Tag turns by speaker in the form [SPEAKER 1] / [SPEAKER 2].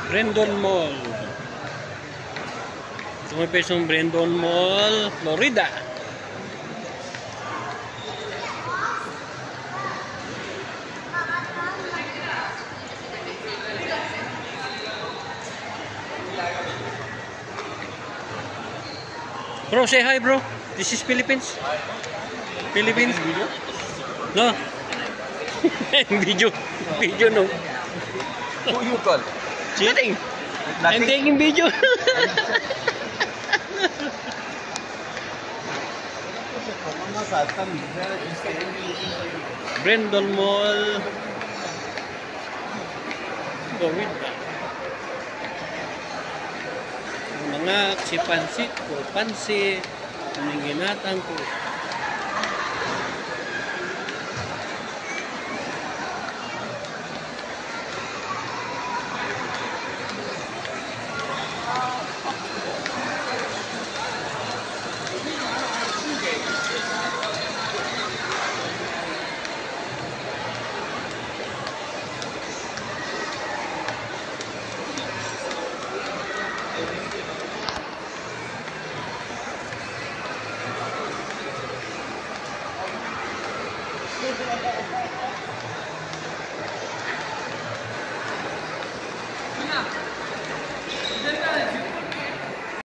[SPEAKER 1] Brandon Mall. Tumipis ng Brandon Mall, Florida. Bro, say hi, bro. This is Philippines. Philippines. No. Video. Video, no.
[SPEAKER 2] Who you call?
[SPEAKER 1] Cheating. I'm taking video. Brandon Mall. Florida. Mga si pansit ko, pansit, ang ginatang ko.